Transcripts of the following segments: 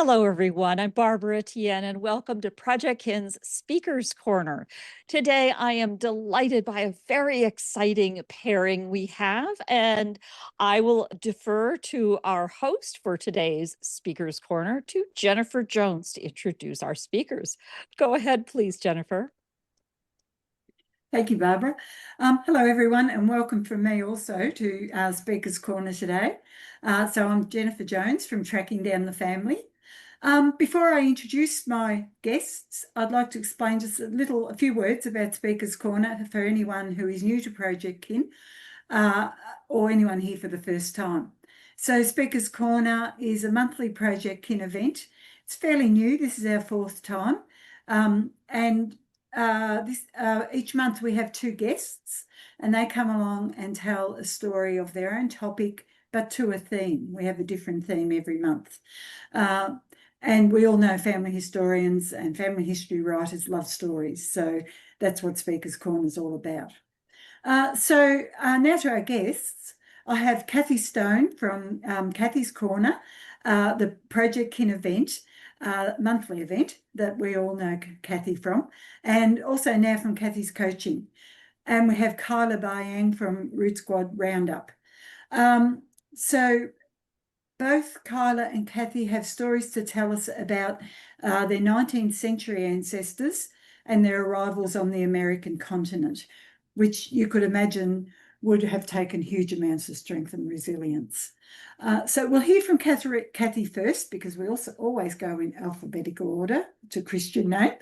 Hello, everyone. I'm Barbara Etienne, and welcome to Project Kin's Speakers Corner. Today, I am delighted by a very exciting pairing we have, and I will defer to our host for today's Speakers Corner, to Jennifer Jones, to introduce our speakers. Go ahead, please, Jennifer. Thank you, Barbara. Hello, everyone, and welcome from me also to our Speakers Corner today. So I'm Jennifer Jones from Tracking Down the Family. Before I introduce my guests, I'd like to explain just a few words about Speakers Corner for anyone who is new to Project Kin or anyone here for the first time. So Speakers Corner is a monthly Project Kin event. It's fairly new. This is our fourth time. Each month we have two guests and they come along and tell a story of their own topic, but to a theme. We have a different theme every month. And we all know family historians and family history writers love stories. So that's what Speakers Corner is all about. Now to our guests. I have Kathy Stone from Kathy's Corner, the Project Kin event, monthly event that we all know Kathy from, and also now from Kathy's Coaching. And we have Kyla Bayang from Root Squad Roundup. So both Kyla and Kathy have stories to tell us about their 19th century ancestors and their arrivals on the American continent, which you could imagine would have taken huge amounts of strength and resilience. So we'll hear from Kathy first, because we also always go in alphabetical order to Christian name.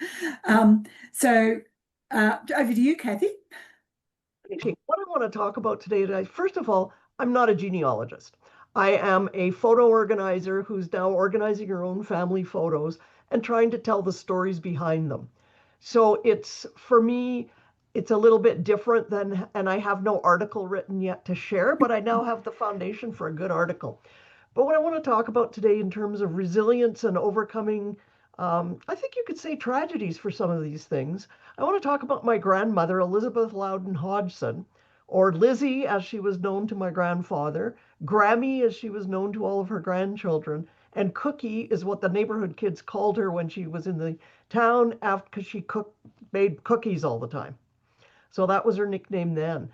Over to you, Kathy. What I want to talk about today, first of all, I'm not a genealogist. I am a photo organizer who's now organizing her own family photos and trying to tell the stories behind them. So for me, it's a little bit different and I have no article written yet to share, but I now have the foundation for a good article. But what I want to talk about today in terms of resilience and overcoming, I think you could say tragedies for some of these things. I want to talk about my grandmother, Elizabeth Loudon Hodgson, or Lizzie, as she was known to my grandfather, Grammy, as she was known to all of her grandchildren, and Cookie is what the neighborhood kids called her when she was in the town because she made cookies all the time. So that was her nickname then.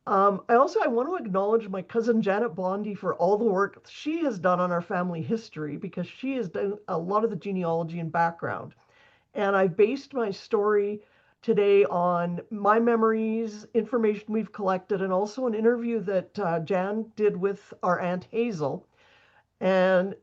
I want to acknowledge my cousin Janet Blondie for all the work she has done on our family history, because she has done a lot of the genealogy and background. And I've based my story today on my memories, information we've collected, and also an interview that Jan did with our Aunt Hazel. And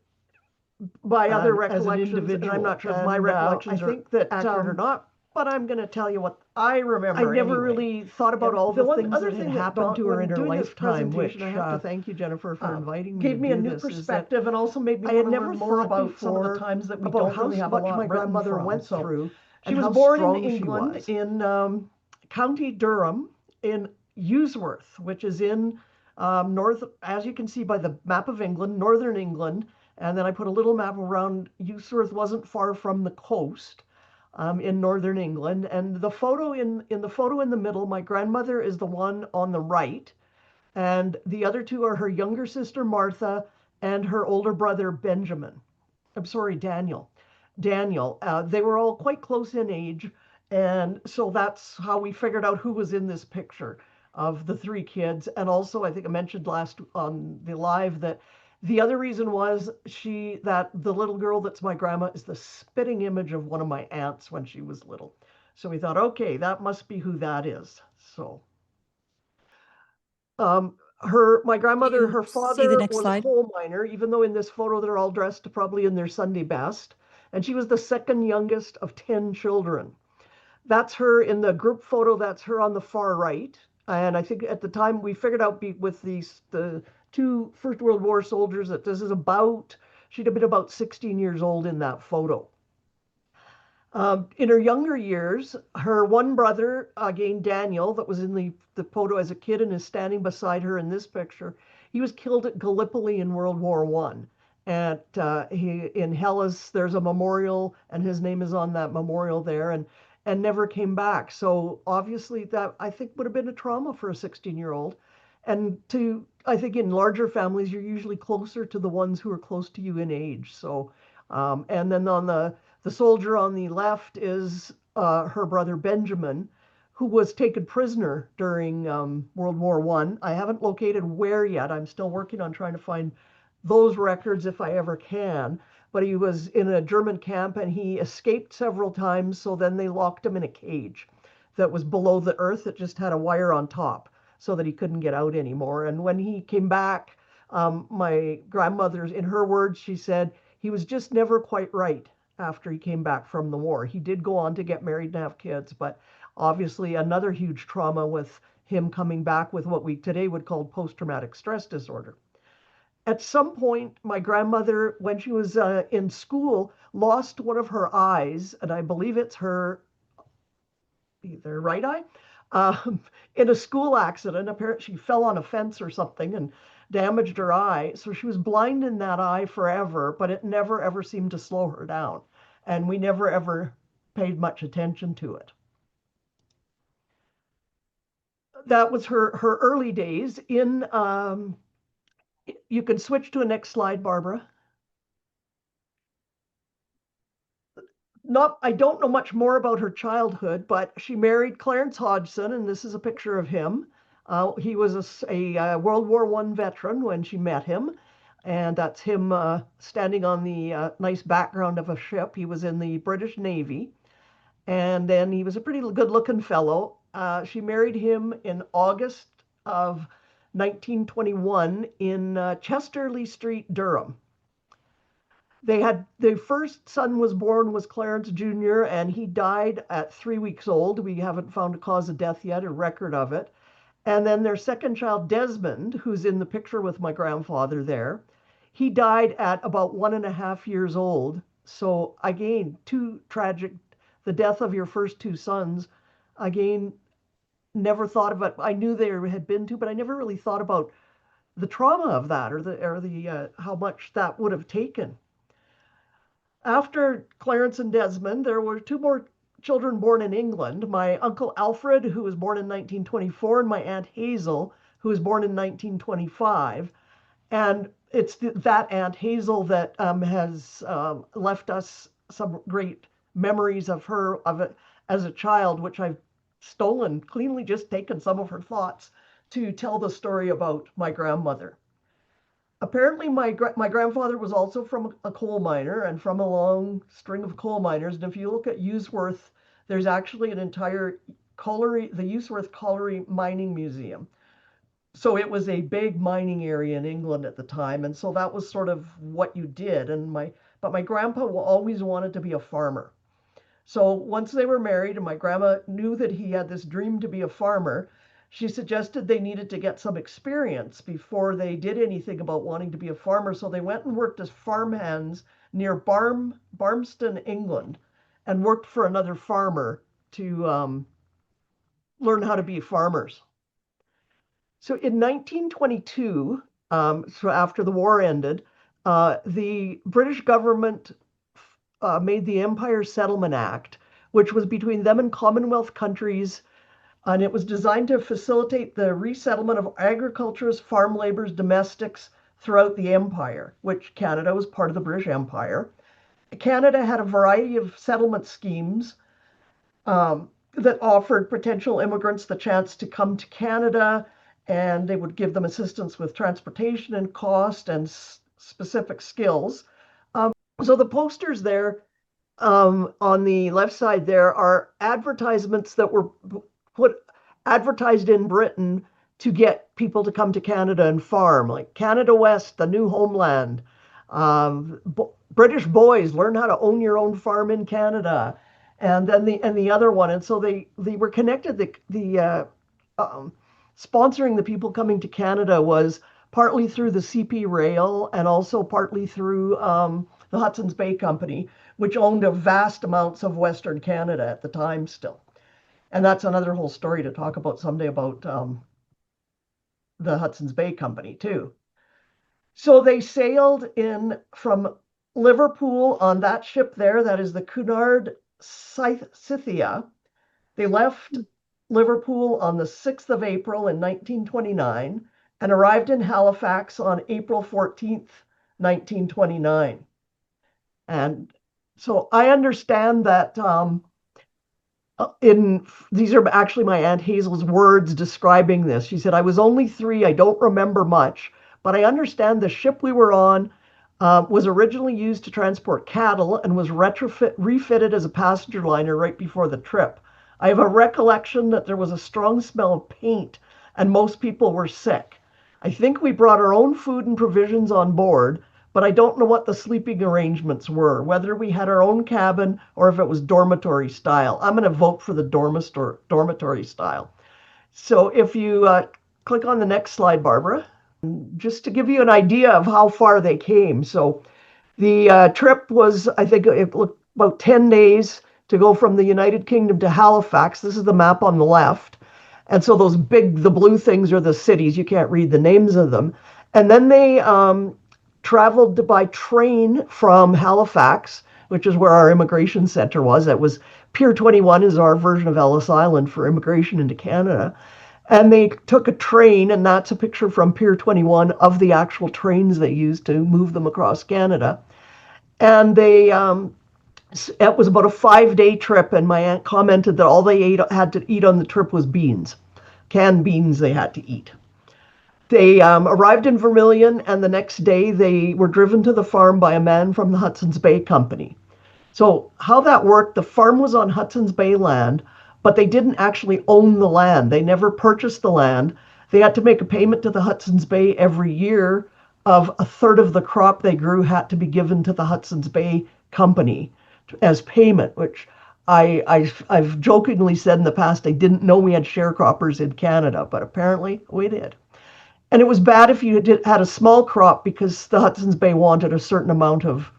by other recollections, and I'm not sure if my recollections are accurate or not, but I'm going to tell you what I remember. I never really thought about all the things that had happened to her in her lifetime, which I have to thank you, Jennifer, for inviting me. Gave me a new perspective and also made me learn more about some of the times that we don't really have a lot my grandmother went through. She was born in England, in County Durham, in Usworth, which is in north, as you can see by the map of England, northern England. And then I put a little map around. Usworth wasn't far from the coast in northern England. And the photo in the middle, my grandmother is the one on the right. And the other two are her younger sister, Martha, and her older brother, Benjamin. I'm sorry, Daniel. They were all quite close in age. And so that's how we figured out who was in this picture of the three kids. And also, I think I mentioned last on the live that the other reason was that the little girl that's my grandma is the spitting image of one of my aunts when she was little. So we thought, okay, that must be who that is. So my grandmother, her father was a coal miner, even though in this photo they're all dressed probably in their Sunday best. And she was the second youngest of 10 children. That's her in the group photo. That's her on the far right. And I think at the time we figured out with the two First World War soldiers that she'd have been about 16 years old in that photo. In her younger years, her one brother, again Daniel, that was in the photo as a kid and is standing beside her in this picture, he was killed at Gallipoli in World War I. In Hellas, there's a memorial, and his name is on that memorial there, and never came back. So obviously that, I think, would have been a trauma for a 16-year-old. And I think in larger families, you're usually closer to the ones who are close to you in age. So And then on the soldier on the left is her brother Benjamin, who was taken prisoner during World War I. I haven't located where yet. I'm still working on trying to find those records if I ever can. But he was in a German camp and he escaped several times. So then they locked him in a cage that was below the earth. It just had a wire on top so that he couldn't get out anymore. And when he came back, my grandmother, in her words, she said, he was just never quite right after he came back from the war. He did go on to get married and have kids, but obviously another huge trauma with him coming back with what we today would call post-traumatic stress disorder. At some point, my grandmother, when she was in school, lost one of her eyes, and I believe it's her either right eye, um, in a school accident. Apparently, she fell on a fence or something and damaged her eye. So she was blind in that eye forever, but it never ever seemed to slow her down. And we never ever paid much attention to it. That was her early days. You can switch to a next slide, Barbara. I don't know much more about her childhood, but she married Clarence Hodgson, and this is a picture of him. He was a World War I veteran when she met him, and that's him standing on the nice background of a ship. He was in the British Navy, and then he was a pretty good-looking fellow. She married him in August of 1921 in Chesterley Street, Durham. The first son was born was Clarence Jr., and he died at 3 weeks old. We haven't found a cause of death yet, a record of it. And then their second child, Desmond, who's in the picture with my grandfather there, he died at about 1.5 years old. So again, too tragic. The death of your first two sons, again, never thought about. I knew there had been two, but I never really thought about the trauma of that or the how much that would have taken. After Clarence and Desmond, there were two more children born in England. My uncle Alfred, who was born in 1924, and my aunt Hazel, who was born in 1925. And it's that Aunt Hazel that has left us some great memories of it as a child, which I've stolen, cleanly just taken some of her thoughts to tell the story about my grandmother. Apparently, my grandfather was also from a coal miner and from a long string of coal miners. And if you look at Usworth, there's actually an entire colliery, the Usworth Colliery Mining Museum. So it was a big mining area in England at the time, and so that was sort of what you did. But my grandpa always wanted to be a farmer. So once they were married, and my grandma knew that he had this dream to be a farmer, she suggested they needed to get some experience before they did anything about wanting to be a farmer. So they went and worked as farmhands near Barmston, England, and worked for another farmer to learn how to be farmers. So in 1922, so after the war ended, the British government made the Empire Settlement Act, which was between them and Commonwealth countries, and it was designed to facilitate the resettlement of agriculturists, farm laborers, domestics throughout the empire, which Canada was part of the British Empire. Canada had a variety of settlement schemes that offered potential immigrants the chance to come to Canada, and they would give them assistance with transportation and cost and specific skills. So the posters there on the left side there are advertisements that were advertised in Britain to get people to come to Canada and farm, like Canada West, the new homeland. British boys, learn how to own your own farm in Canada. And then the other one. And so they were connected. Sponsoring the people coming to Canada was partly through the CP Rail and also partly through the Hudson's Bay Company, which owned a vast amounts of Western Canada at the time still. And that's another whole story to talk about someday about the Hudson's Bay Company too. So they sailed in from Liverpool on that ship there, that is the Cunard Scythia. They left Liverpool on the 6th of April in 1929 and arrived in Halifax on April 14th, 1929. And so I understand that these are actually my Aunt Hazel's words describing this. She said, I was only 3, I don't remember much, but I understand the ship we were on was originally used to transport cattle and was refitted as a passenger liner right before the trip. I have a recollection that there was a strong smell of paint and most people were sick. I think we brought our own food and provisions on board, but I don't know what the sleeping arrangements were, whether we had our own cabin or if it was dormitory style. I'm going to vote for the dormitory style. So if you click on the next slide, Barbara, just to give you an idea of how far they came. So the trip was, I think it looked about 10 days to go from the United Kingdom to Halifax. This is the map on the left. And so the blue things are the cities. You can't read the names of them. And then they traveled by train from Halifax, which is where our immigration center was. That was Pier 21 is our version of Ellis Island for immigration into Canada. And they took a train, and that's a picture from Pier 21 of the actual trains they used to move them across Canada. And it was about a 5-day trip, and my aunt commented that all they had to eat on the trip was beans, canned beans they had to eat. They arrived in Vermilion, and the next day they were driven to the farm by a man from the Hudson's Bay Company. So how that worked, the farm was on Hudson's Bay land, but they didn't actually own the land. They never purchased the land. They had to make a payment to the Hudson's Bay every year of a third of the crop they grew had to be given to the Hudson's Bay Company as payment, which I've jokingly said in the past, I didn't know we had sharecroppers in Canada, but apparently we did. And it was bad if you had a small crop because the Hudson's Bay wanted a certain amount of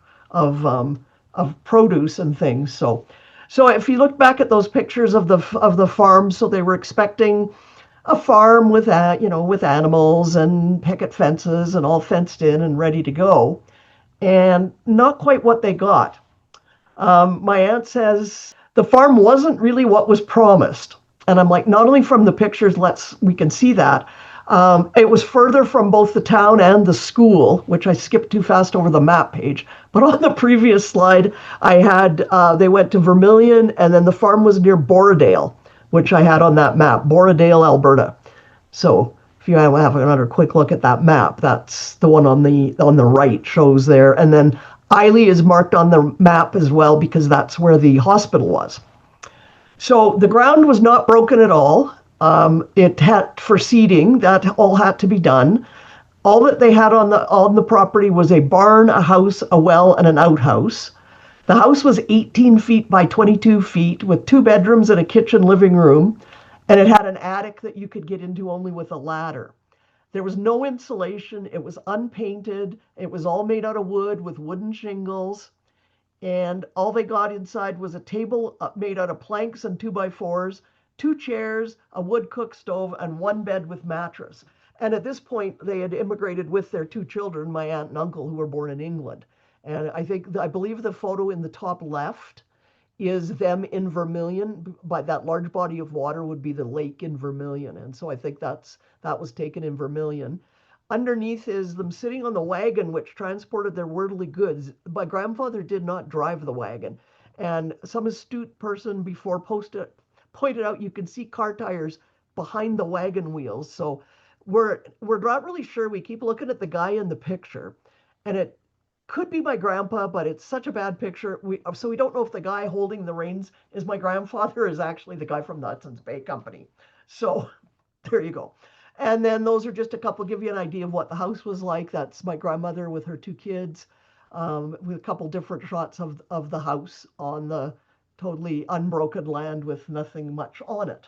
produce and things. So if you look back at those pictures of the farm, so they were expecting a farm with with animals and picket fences and all fenced in and ready to go, and not quite what they got. My aunt says the farm wasn't really what was promised. And I'm like, not only from the pictures, we can see that. It was further from both the town and the school, which I skipped too fast over the map page. But on the previous slide, I had they went to Vermilion, and then the farm was near Borrowdale, which I had on that map, Borrowdale, Alberta. So if you have another quick look at that map, that's the one on the right shows there. And then Eiley is marked on the map as well because that's where the hospital was. So the ground was not broken at all. It had for seeding, that all had to be done. All that they had on the property was a barn, a house, a well, and an outhouse. The house was 18 feet by 22 feet with 2 bedrooms and a kitchen living room, and it had an attic that you could get into only with a ladder. There was no insulation. It was unpainted. It was all made out of wood with wooden shingles. And all they got inside was a table made out of planks and 2x4s, 2 chairs, a wood cook stove, and 1 bed with mattress. And at this point, they had immigrated with their 2 children, my aunt and uncle, who were born in England. And I believe the photo in the top left is them in Vermilion. By that large body of water would be the lake in Vermilion. And so I think that was taken in Vermilion. Underneath is them sitting on the wagon, which transported their worldly goods. My grandfather did not drive the wagon. And some astute person before pointed out you can see car tires behind the wagon wheels. So we're not really sure. We keep looking at the guy in the picture, and it could be my grandpa, but it's such a bad picture. So we don't know if the guy holding the reins is my grandfather or is actually the guy from the Hudson's Bay Company. So there you go. And then those are just a couple, give you an idea of what the house was like. That's my grandmother with her 2 kids, with a couple different shots of the house on the totally unbroken land with nothing much on it.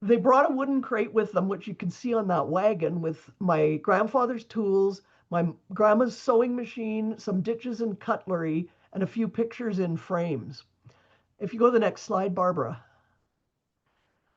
They brought a wooden crate with them, which you can see on that wagon, with my grandfather's tools, my grandma's sewing machine, some ditches and cutlery, and a few pictures in frames. If you go to the next slide, Barbara.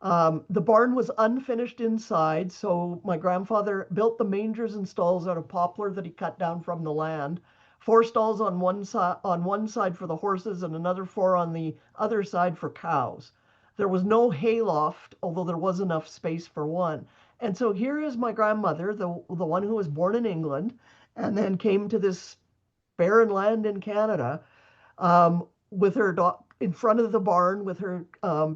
The barn was unfinished inside, so my grandfather built the mangers and stalls out of poplar that he cut down from the land. 4 stalls on one side for the horses and another 4 on the other side for cows. There was no hayloft, although there was enough space for one. And so here is my grandmother, the one who was born in England, and then came to this barren land in Canada with her in front of the barn with her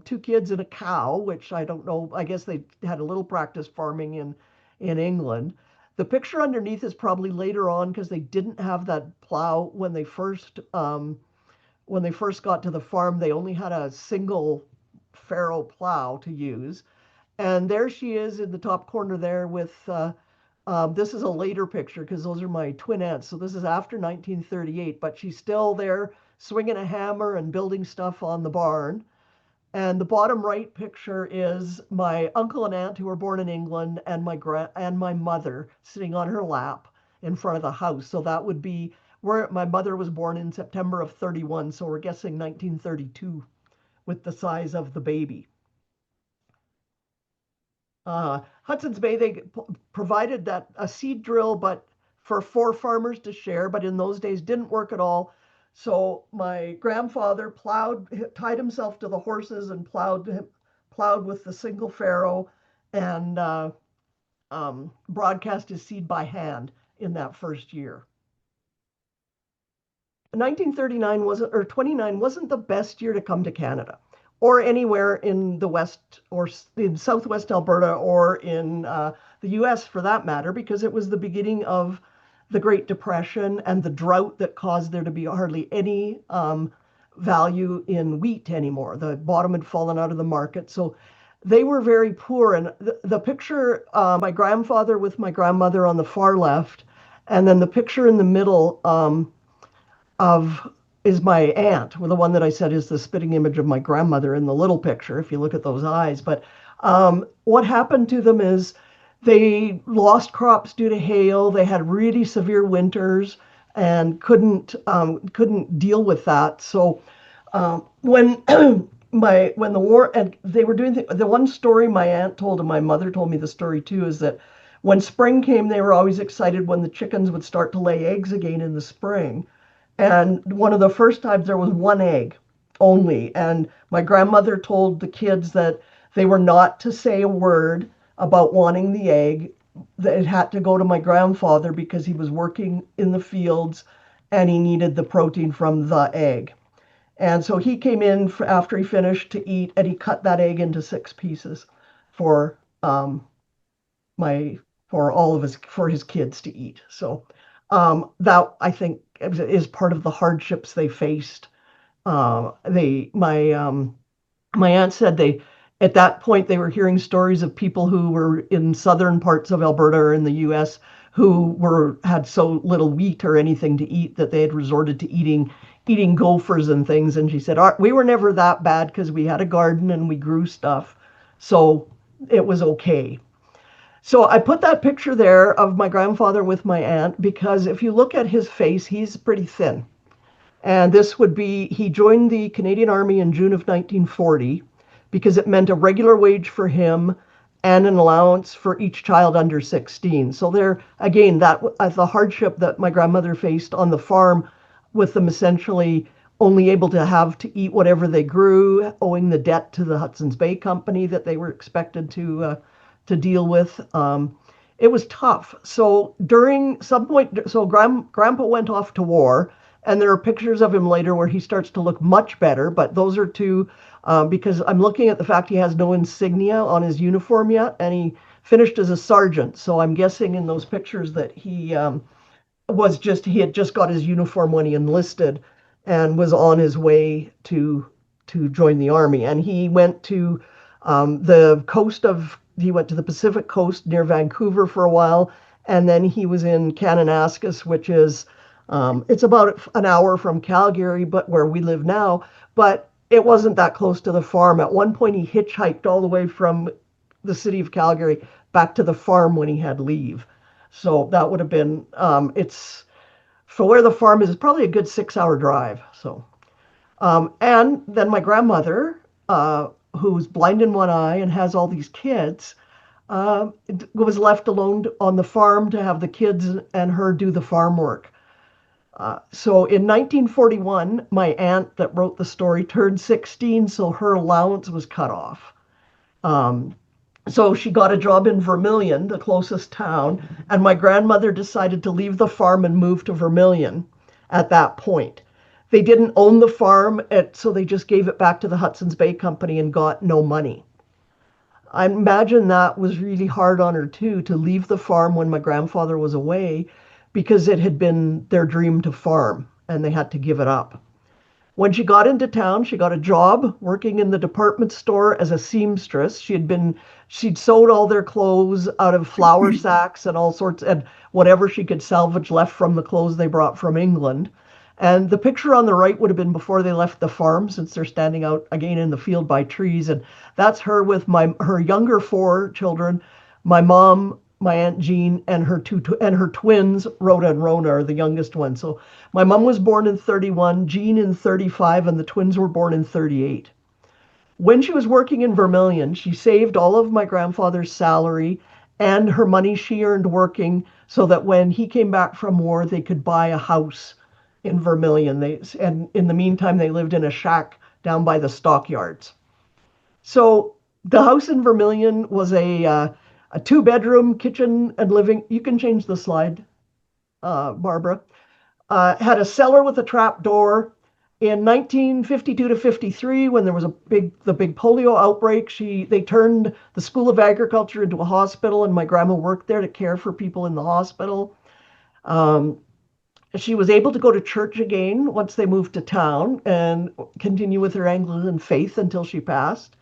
two kids and a cow, which I don't know. I guess they had a little practice farming in England. The picture underneath is probably later on because they didn't have that plow when they first got to the farm. They only had a single farrow plow to use. And there she is in the top corner there with, this is a later picture because those are my twin aunts. So this is after 1938, but she's still there swinging a hammer and building stuff on the barn. And the bottom right picture is my uncle and aunt who were born in England and my mother sitting on her lap in front of the house. So that would be where my mother was born in September of 31. So we're guessing 1932 with the size of the baby. Hudson's Bay, they provided that a seed drill, but for 4 farmers to share, but in those days didn't work at all. So my grandfather tied himself to the horses and plowed with the single farrow and broadcast his seed by hand in that first year. 1939 wasn't, or 29 wasn't the best year to come to Canada or anywhere in the West or in Southwest Alberta or in the US for that matter, because it was the beginning of the Great Depression and the drought that caused there to be hardly any value in wheat anymore. The bottom had fallen out of the market. So they were very poor. And the picture, my grandfather with my grandmother on the far left, and then the picture in the middle is my aunt, the one that I said is the spitting image of my grandmother in the little picture, if you look at those eyes. But what happened to them is they lost crops due to hail. They had really severe winters and couldn't deal with that. So when when the war, and they were doing the one story my aunt told and my mother told me the story too, is that when spring came, they were always excited when the chickens would start to lay eggs again in the spring. And one of the first times there was 1 egg only. And my grandmother told the kids that they were not to say a word about wanting the egg. That it had to go to my grandfather because he was working in the fields and he needed the protein from the egg. And so he came in after he finished to eat and he cut that egg into 6 pieces for for his kids to eat. So that I think is part of the hardships they faced. My aunt said at that point they were hearing stories of people who were in southern parts of Alberta or in the U.S. who had so little wheat or anything to eat that they had resorted to eating gophers and things. And she said, we were never that bad because we had a garden and we grew stuff, so it was okay. So I put that picture there of my grandfather with my aunt because if you look at his face, he's pretty thin. And he joined the Canadian Army in June of 1940 because it meant a regular wage for him and an allowance for each child under 16. So there, again, that the hardship that my grandmother faced on the farm with them essentially only able to have to eat whatever they grew, owing the debt to the Hudson's Bay Company that they were expected to deal with. It was tough. So during some point, Grandpa went off to war, and there are pictures of him later where he starts to look much better. But those are two because I'm looking at the fact he has no insignia on his uniform yet, and he finished as a sergeant. So I'm guessing in those pictures that he had just got his uniform when he enlisted and was on his way to join the army. And he went to he went to the Pacific coast near Vancouver for a while, and then he was in Kananaskis, which is it's about an hour from Calgary, but where we live now. But it wasn't that close to the farm. At one point, he hitchhiked all the way from the city of Calgary back to the farm when he had leave. So that would have been it's for where the farm is probably a good 6-hour drive. So and then my grandmother, who's blind in one eye and has all these kids, was left alone on the farm to have the kids and her do the farm work. So in 1941, my aunt that wrote the story turned 16, so her allowance was cut off. So she got a job in Vermilion, the closest town, and my grandmother decided to leave the farm and move to Vermilion at that point. They didn't own the farm, so they just gave it back to the Hudson's Bay Company and got no money. I imagine that was really hard on her too, to leave the farm when my grandfather was away, because it had been their dream to farm and they had to give it up. When she got into town, she got a job working in the department store as a seamstress. She'd sewed all their clothes out of flour sacks and all sorts, and whatever she could salvage left from the clothes they brought from England. And the picture on the right would have been before they left the farm, since they're standing out again in the field by trees. And that's her with her younger four children, my mom, my Aunt Jean, and her twins, Rhoda and Rona, are the youngest ones. So my mom was born in 31, Jean in 35, and the twins were born in 38. When she was working in Vermilion, she saved all of my grandfather's salary and her money she earned working, so that when he came back from war, they could buy a house in Vermilion. And in the meantime, they lived in a shack down by the stockyards. So the house in Vermilion was a two-bedroom, kitchen and living. You can change the slide, Barbara. Had a cellar with a trap door. In 1952 to 53, when there was the big polio outbreak, they turned the School of Agriculture into a hospital, and my grandma worked there to care for people in the hospital. Um, she was able to go to church again once they moved to town and continue with her Anglican faith until she passed.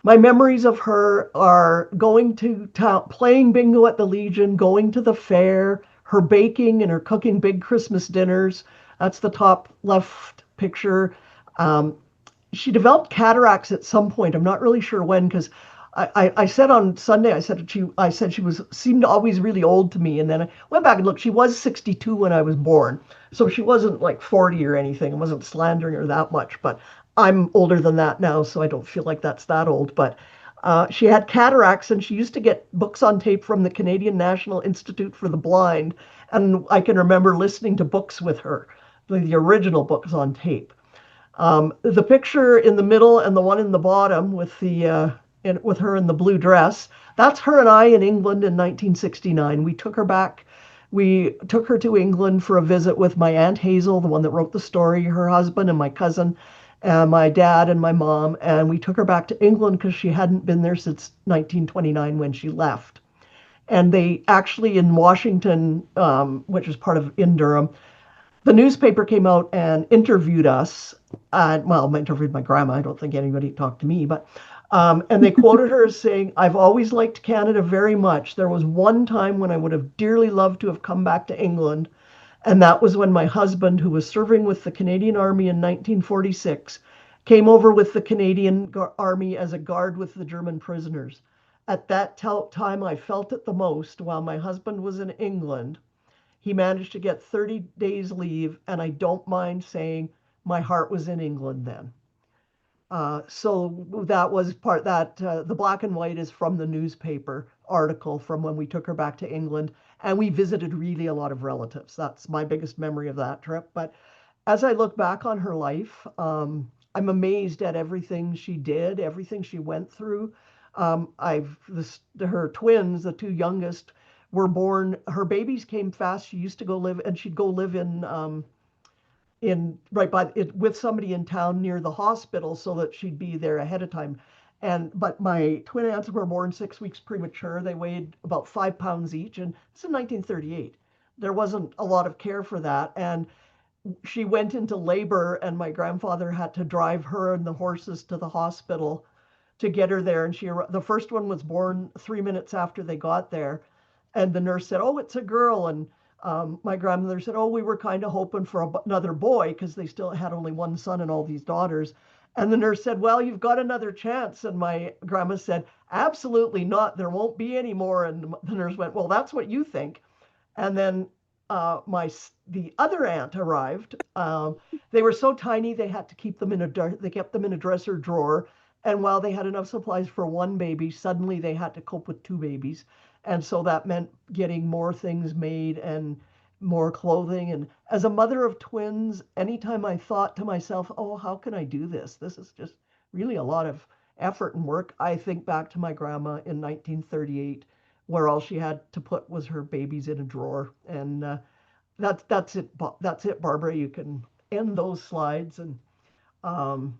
My memories of her are going to town, playing bingo at the Legion, going to the fair, her baking and her cooking big Christmas dinners. That's the top left picture. Um, she developed cataracts at some point. I'm not really sure when, because I said on Sunday, I said she seemed always really old to me, and then I went back and looked. She was 62 when I was born, so she wasn't like 40 or anything. I wasn't slandering her that much, but I'm older than that now, so I don't feel like that's that old. But she had cataracts, and she used to get books on tape from the Canadian National Institute for the Blind, and I can remember listening to books with her, the original books on tape. The picture in the middle and the one in the bottom with her in the blue dress, that's her and I in England in 1969. We took her to England for a visit with my Aunt Hazel, the one that wrote the story, her husband and my cousin, and my dad and my mom, and we took her back to England because she hadn't been there since 1929 when she left. And they actually in Washington, which is part of in Durham, the newspaper came out and interviewed us. Well, interviewed my grandma. I don't think anybody talked to me, but and they quoted her as saying, "I've always liked Canada very much. There was one time when I would have dearly loved to have come back to England, and that was when my husband, who was serving with the Canadian Army in 1946, came over with the Canadian Army as a guard with the German prisoners. At that time, I felt it the most while my husband was in England. He managed to get 30 days leave, and I don't mind saying my heart was in England then." So that was the black and white is from the newspaper article from when we took her back to England, and we visited really a lot of relatives. That's my biggest memory of that trip. But as I look back on her life, I'm amazed at everything she did, everything she went through. Her twins, the two youngest, were born. Her babies came fast. She used to go live, and she'd go live in right by it with somebody in town near the hospital so that she'd be there ahead of time. But my twin aunts were born 6 weeks premature. They weighed about 5 pounds each, and it's in 1938. There wasn't a lot of care for that, and she went into labor, and my grandfather had to drive her and the horses to the hospital to get her there. And the first one was born 3 minutes after they got there, and the nurse said, "Oh, it's a girl." And my grandmother said, "Oh, we were kind of hoping for another boy because they still had only one son and all these daughters." And the nurse said, "Well, you've got another chance." And my grandma said, "Absolutely not. There won't be any more." And the nurse went, "Well, that's what you think." And then the other aunt arrived. They were so tiny they had to keep them they kept them in a dresser drawer. And while they had enough supplies for one baby, suddenly they had to cope with two babies. And so that meant getting more things made and more clothing. And as a mother of twins, anytime I thought to myself, "Oh, how can I do this? This is just really a lot of effort and work. I think back to my grandma in 1938, where all she had to put was her babies in a drawer. And that's it. That's it, Barbara. You can end those slides. And um,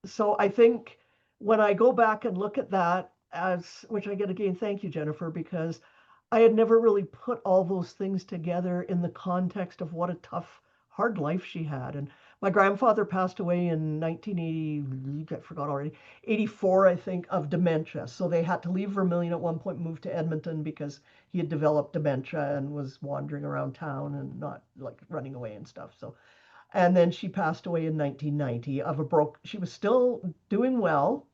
so I think when I go back and look at that, as which I get again, thank you, Jennifer, because I had never really put all those things together in the context of what a tough, hard life she had. And my grandfather passed away in 1980, I forgot already, 84, I think, of dementia. So they had to leave Vermilion at one point, move to Edmonton because he had developed dementia and was wandering around town and not like running away and stuff. So and then she passed away in 1990 of a broke. She was still doing well,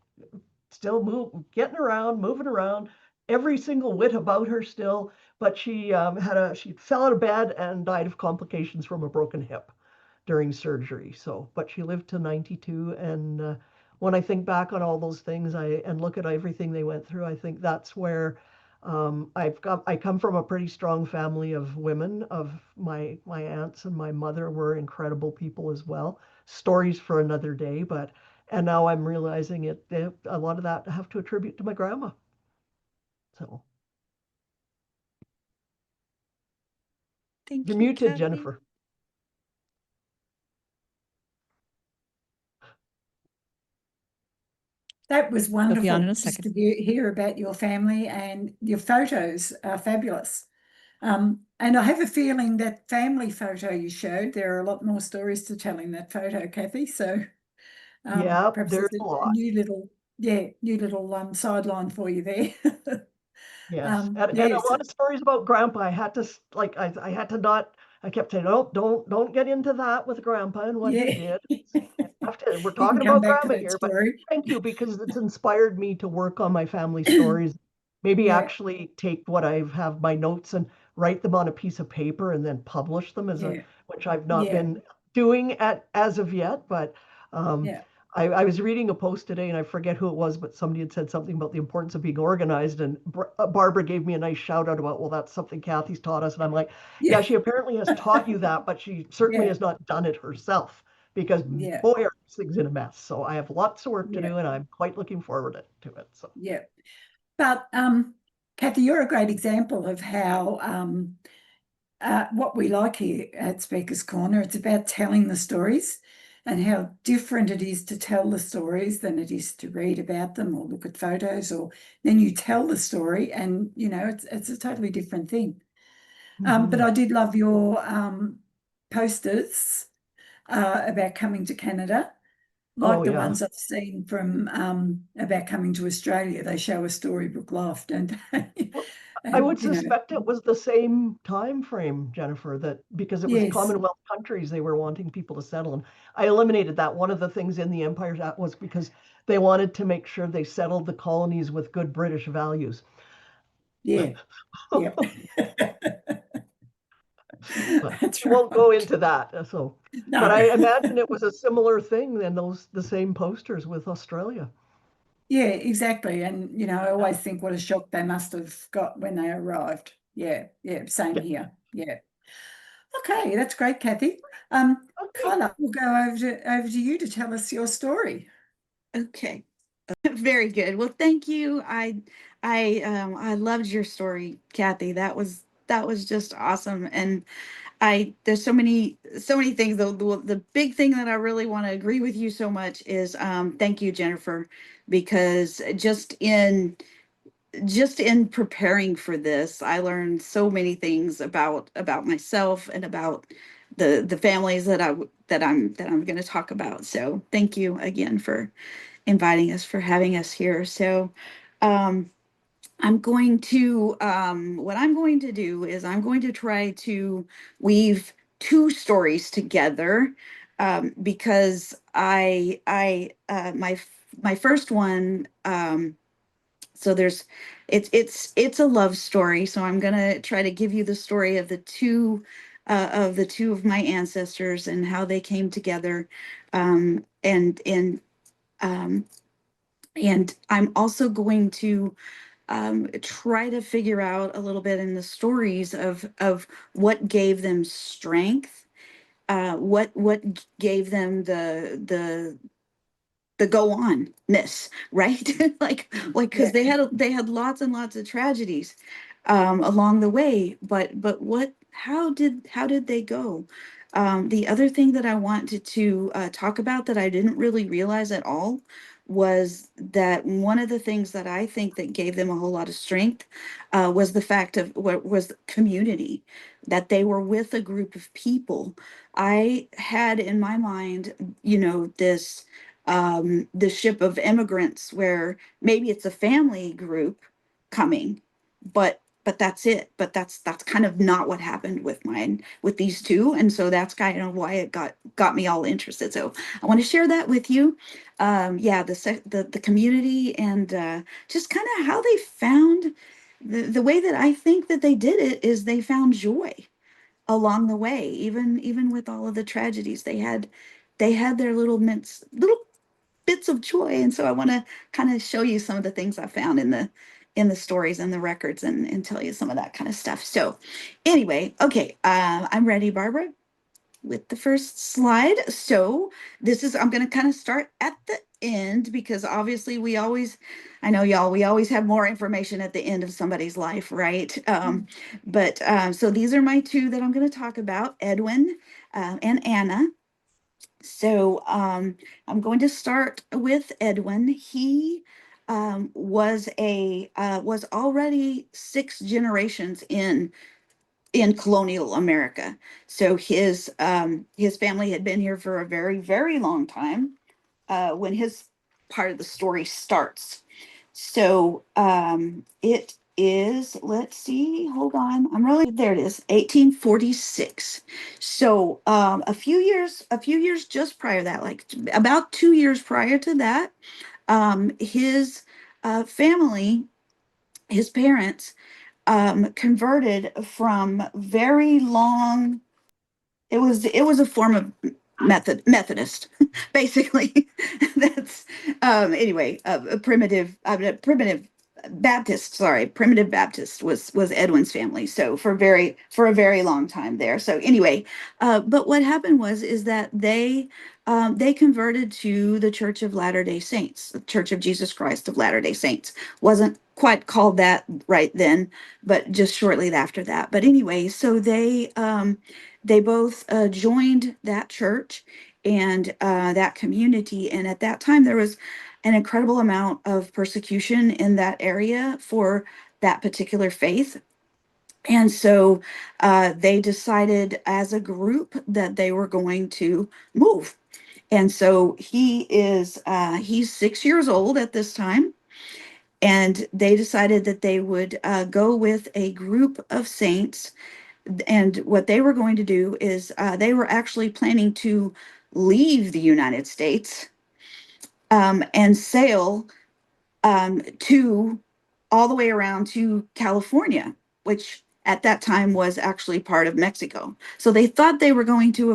still getting around, moving around, every single wit about her still. But she fell out of bed and died of complications from a broken hip during surgery. So, but she lived to 92. And when I think back on all those things, and look at everything they went through, I think that's where I come from a pretty strong family of women. Of my aunts and my mother were incredible people as well. Stories for another day, but and now I'm realizing a lot of that I have to attribute to my grandma. So Thank you're you, muted, Kathy. Jennifer. That was It'll be on in wonderful a just second. to hear about your family, and your photos are fabulous. And I have a feeling that family photo you showed, there are a lot more stories to tell in that photo, Kathy. So Yeah, perhaps there's there's a a lot. new little sideline for you there. Yes, and a Yes, lot of stories about Grandpa. I had to I had to not. I kept saying, "Oh, don't get into that with Grandpa and what he yeah. did." After we're You can talking come about back to Grandma that here, but story. thank you because it's inspired me to work on my family stories. Maybe Yeah, actually take what I have my notes and write them on a piece of paper and then publish them yeah, which I've not yeah, been doing as of yet, but. Um, yeah. I was reading a post today and I forget who it was, but somebody had said something about the importance of being organized. And Barbara gave me a nice shout out about, well, that's something Kathy's taught us. And I'm like, yeah, Yeah, she apparently has taught you that, but she certainly yeah, has not done it herself because yeah, boy, are these things in a mess. So I have lots of work to yeah, do and I'm quite looking forward to it. So yeah. But Kathy, you're a great example of how what we like here at Speaker's Corner. It's about telling the stories and how different it is to tell the stories than it is to read about them or look at photos, or then you tell the story and it's a totally different thing. But I did love your posters about coming to Canada, oh like the yeah. ones I've seen from about coming to Australia. They show a storybook life, don't they? Well, I And would suspect it was the same time frame, Jennifer, that because it was yes, Commonwealth countries they were wanting people to settle in. I eliminated that. One of the things in the Empire Act was because they wanted to make sure they settled the colonies with good British values. yeah, yeah. But That's we won't go right. into that. But No, I imagine it was a similar thing than the same posters with Australia. yeah, exactly. And I Yeah. always think what a shock they must have got when they arrived. Yeah, yeah, same Yeah. here. Yeah. Okay, that's great, Kathy. Okay. Kyla, we'll go over to you to tell us your story. Okay. Very good. Well, thank you. I loved your story, Kathy. That was just awesome. And there's so many things. The big thing that I really want to agree with you so much is thank you, Jennifer, because just in preparing for this, I learned so many things about myself and about the families that I'm going to talk about. So thank you again for inviting us, for having us here. So um, what I'm going to do is I'm going to try to weave two stories together, because my first one, so it's a love story. So I'm gonna try to give you the story of the two of my ancestors and how they came together, um, and and um, and I'm also going to try to figure out a little bit in the stories of what gave them strength, what gave them the go on-ness, right? like because they had lots and lots of tragedies along the way, but what how did they go? The other thing that I wanted to talk about that I didn't really realize at all was that one of the things that I think that gave them a whole lot of strength was the fact of what was community, that they were with a group of people. I had in my mind, you know, this the ship of immigrants where maybe it's a family group coming, but that's it. But that's kind of not what happened with mine, with these two. And so that's kind of why it got me all interested. So I want to share that with you. Yeah, the community and just kind of how they found the way that I think that they did it is they found joy along the way, even with all of the tragedies. They had their little bits of joy. And so I want to kind of show you some of the things I found in the stories and the records and tell you some of that kind of stuff. So anyway, okay, I'm ready, Barbara, with the first slide. So I'm going to kind of start at the end because obviously I know y'all, we always have more information at the end of somebody's life, right? But so these are my two that I'm going to talk about, Edwin and Anna. So I'm going to start with Edwin. He was already 6 generations in colonial America. So his family had been here for a very, very long time when his part of the story starts. So it is, let's see, hold on. There it is, 1846. So a few years just prior to that, like about 2 years prior to that, his family, his parents converted from very long. It was a form of Methodist, basically. That's anyway a primitive Baptist. Sorry, primitive Baptist was Edwin's family. So for a very long time there. So anyway, but what happened is that they converted to the Church of Latter-day Saints, the Church of Jesus Christ of Latter-day Saints. Wasn't quite called that right then, but just shortly after that. But anyway, so they both joined that church and that community. And at that time, there was an incredible amount of persecution in that area for that particular faith. And so they decided as a group that they were going to move. And so he's 6 years old at this time. And they decided that they would go with a group of saints. And what they were going to do is they were actually planning to leave the United States and sail to all the way around to California, which at that time was actually part of Mexico. So they thought they were going to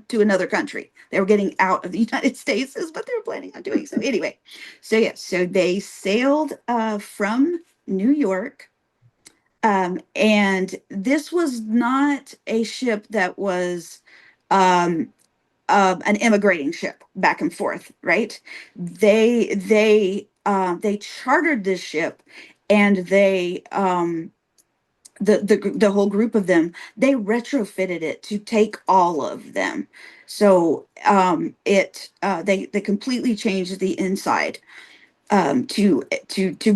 to another country. They were getting out of the United States, is what they were planning on doing. So anyway, so they sailed from New York. And this was not a ship that was an immigrating ship back and forth, right? They chartered this ship, and the whole group of them, they retrofitted it to take all of them. So they completely changed the inside to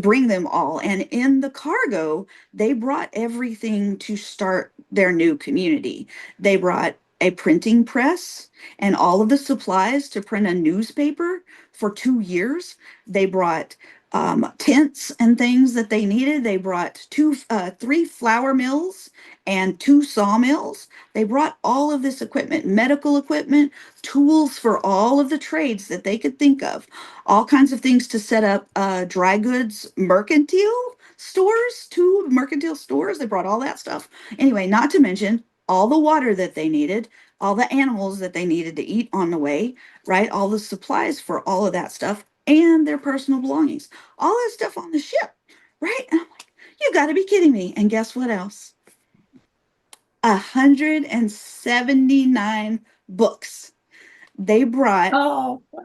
bring them all. And in the cargo, they brought everything to start their new community. They brought a printing press and all of the supplies to print a newspaper for 2 years. They brought tents and things that they needed. They brought 3 flour mills and 2 sawmills. They brought all of this equipment, medical equipment, tools for all of the trades that they could think of, all kinds of things to set up dry goods mercantile stores, 2 mercantile stores. They brought all that stuff. Anyway, not to mention all the water that they needed, all the animals that they needed to eat on the way, right? All the supplies for all of that stuff and their personal belongings, all that stuff on the ship, right? And I'm like, you got to be kidding me. And guess what else? 179 books. They brought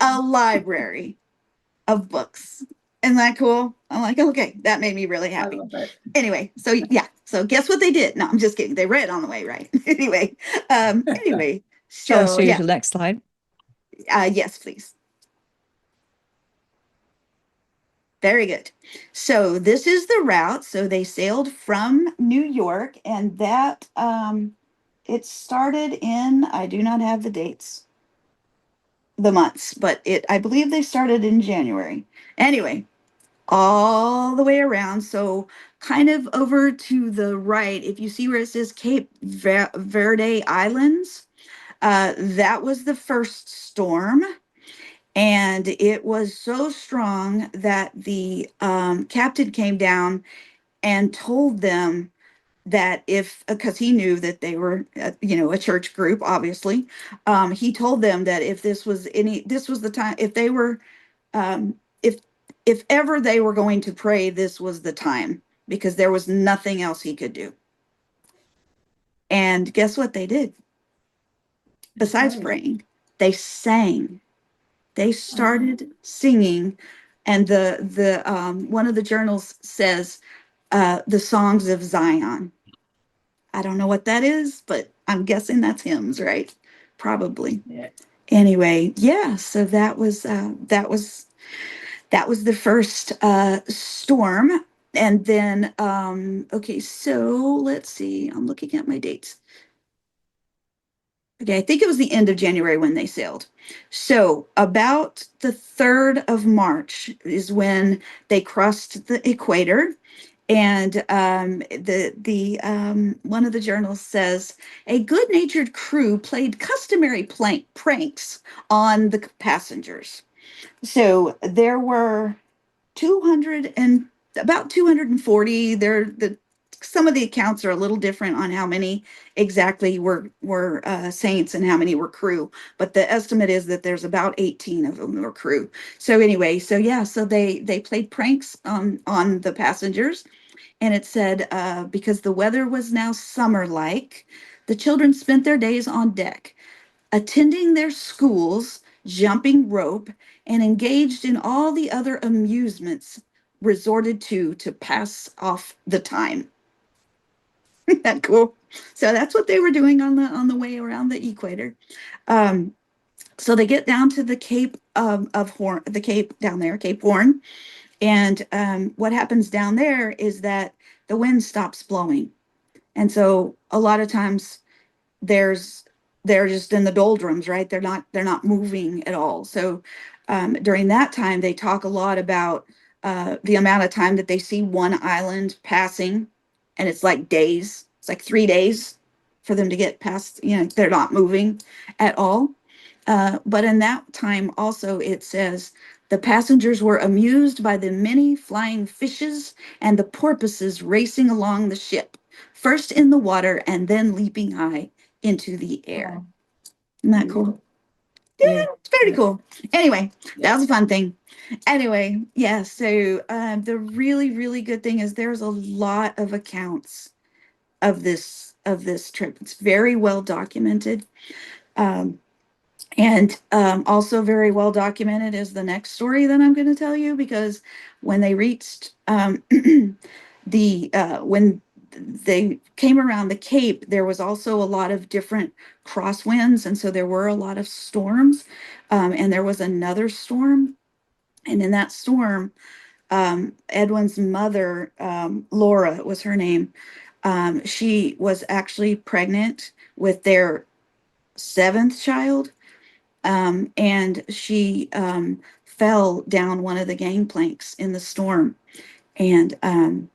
a library of books. Isn't that cool? I'm like, okay, that made me really I happy. love it. Anyway, so yeah, so guess what they did? No, I'm just kidding. They read on the way, right? Anyway, Shall we so show you yeah, the next slide? yes, please. Very good. So this is the route. So they sailed from New York, and that it started in, I do not have the dates, the months, but I believe they started in January. Anyway, all the way around. So kind of over to the right, if you see where it says Cape Verde Islands, that was the first storm. And it was so strong that the captain came down and told them that if, because he knew that they were, a church group, obviously, he told them that if this was the time, if they were, um, if ever they were going to pray, this was the time, because there was nothing else he could do. And guess what they did? Besides Okay. praying, they sang. They started singing, and the one of the journals says the songs of Zion. I don't know what that is, but I'm guessing that's hymns, right? Probably. Yeah. Anyway, yeah. So that was the first storm, and then okay. So let's see. I'm looking at my dates. Okay, I think it was the end of January when they sailed. So about the 3rd of March is when they crossed the equator. And the one of the journals says a good-natured crew played customary pranks on the passengers. So there were 200 and about 240. Some of the accounts are a little different on how many exactly were saints and how many were crew, but the estimate is that there's about 18 of them were crew. So anyway, so yeah, so they played pranks on the passengers, and it said because the weather was now summer-like, the children spent their days on deck, attending their schools, jumping rope, and engaged in all the other amusements resorted to pass off the time. Isn't that cool? So that's what they were doing on the way around the equator. So they get down to the Cape of Horn, the Cape down there, Cape Horn, and what happens down there is that the wind stops blowing, and so a lot of times they're just in the doldrums, right? They're not moving at all. So during that time, they talk a lot about the amount of time that they see one island passing, and it's like days. It's like 3 days for them to get past. They're not moving at all. But in that time, also, it says the passengers were amused by the many flying fishes and the porpoises racing along the ship, first in the water and then leaping high into the air. Isn't that cool? Yeah, it's very cool. Anyway, that was a fun thing. Anyway, yeah, so the really, really good thing is there's a lot of accounts of this trip. It's very well documented. And also very well documented is the next story that I'm going to tell you, because when they reached when they came around the Cape, there was also a lot of different crosswinds, and so there were a lot of storms. And there was another storm, and in that storm, Edwin's mother, Laura was her name. She was actually pregnant with their 7th child, and she fell down one of the gangplanks in the storm, and um,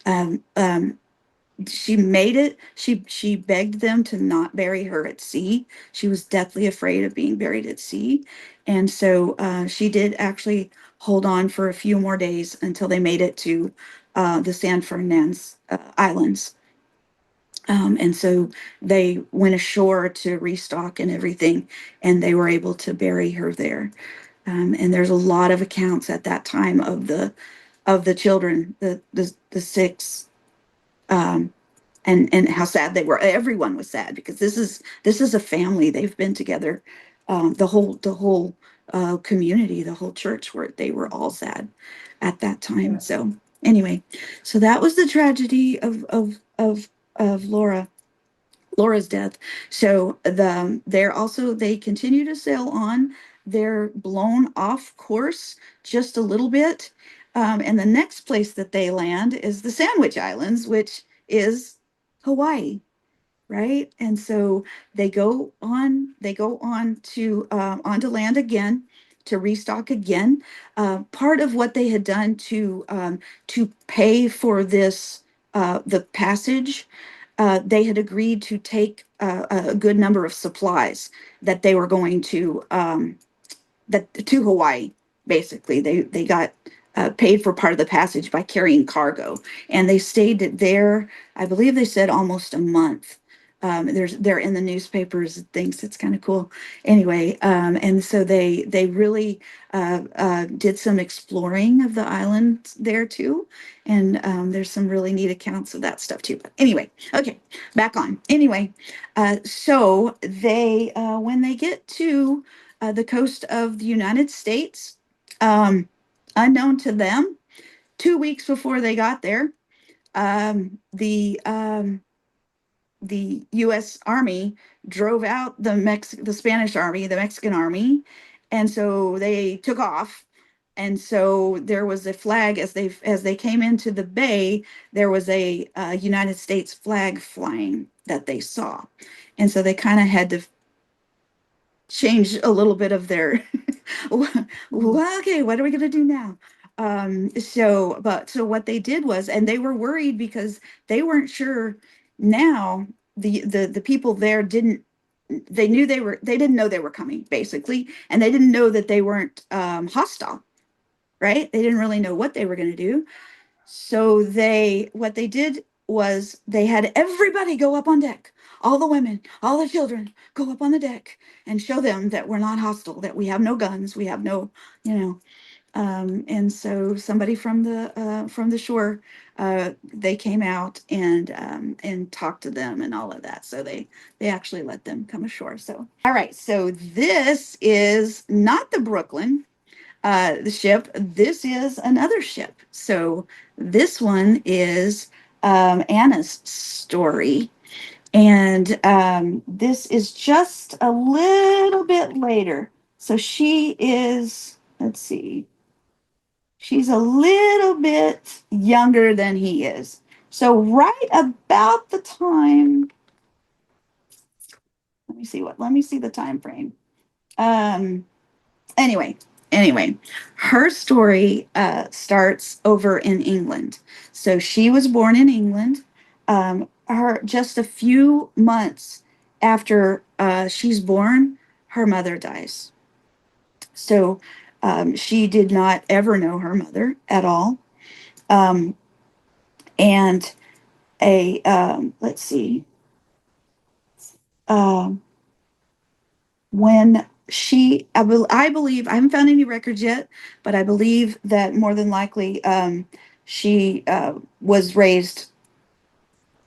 um, she made it. She begged them to not bury her at sea. She was deathly afraid of being buried at sea, and so she did actually hold on for a few more days until they made it to the San Fernandez Islands. And so they went ashore to restock and everything, and they were able to bury her there. And there's a lot of accounts at that time of the children, the 6, and how sad they were. Everyone was sad, because this is a family. They've been together the whole community, the whole church, where they were all sad at that time. So anyway, so that was the tragedy of Laura's death. So they continue to sail on. They're blown off course just a little bit. And the next place that they land is the Sandwich Islands, which is Hawaii, right? And so they go on to onto land again to restock again. Part of what they had done to pay for this the passage, they had agreed to take a good number of supplies that they were going to Hawaii. Basically, they got paid for part of the passage by carrying cargo, and they stayed there. I believe they said almost a month. They're in the newspapers and things. It's kind of cool. Anyway, and so they really did some exploring of the island there too, and there's some really neat accounts of that stuff too. But anyway, okay, back on. Anyway, so they when they get to the coast of the United States, unknown to them, 2 weeks before they got there, um, the um, the U.S. Army drove out the Spanish Army, the Mexican Army, and so they took off. And so there was a flag as they came into the bay. There was a United States flag flying that they saw, and so they kind of had to change a little bit of their well, okay, what are we going to do now? So what they did was, and they were worried because they weren't sure. Now the people there they didn't know they were coming, basically, and they didn't know that they weren't hostile, right? They didn't really know what they were going to do. So what they did was they had everybody go up on deck, all the women, all the children, go up on the deck and show them that we're not hostile, that we have no guns, we have no, you know. And so somebody from the shore, they came out and talked to them and all of that. So they actually let them come ashore. So all right, so this is not the Brooklyn, the ship. This is another ship. So this one is Anna's story. And this is just a little bit later. So she is, let's see, she's a little bit younger than he is. So right about the time, let me see the time frame. Um, anyway, her story starts over in England. So she was born in England. Her just a few months after she's born, her mother dies. So she did not ever know her mother at all. Um, and let's see. Um, when I believe, I haven't found any records yet, but I believe that more than likely she was raised,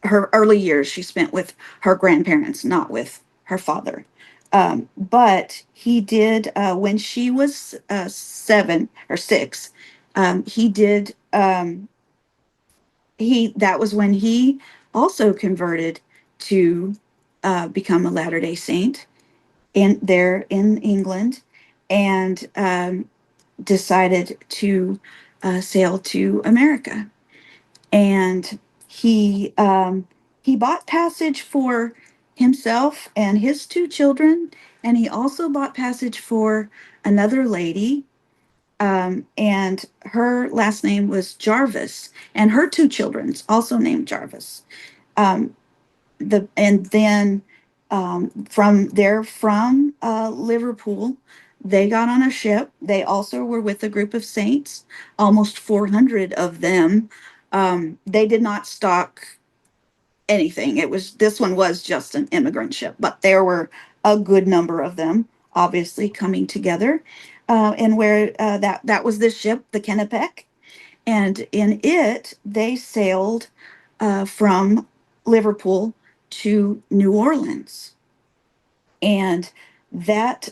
her early years she spent with her grandparents, not with her father. But he did, when she was 7 or 6, he did, that was when he also converted to become a Latter-day Saint there in England, and decided to sail to America. And he bought passage for himself and his 2 children, and he also bought passage for another lady. And her last name was Jarvis, and her 2 children also named Jarvis. Um, and then from Liverpool, they got on a ship. They also were with a group of saints, almost 400 of them. They did not stock anything. This one was just an immigrant ship, but there were a good number of them, obviously coming together. And where that was this ship, the Kennebec, and in it they sailed from Liverpool to New Orleans. And That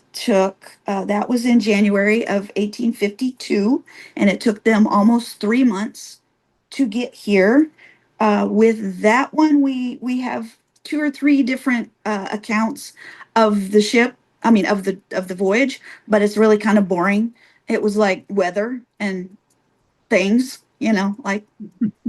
was in January of 1852, and it took them almost 3 months to get here. With that one, we have two or three different accounts of the ship. I mean, of the voyage, but it's really kind of boring. It was like weather and things, like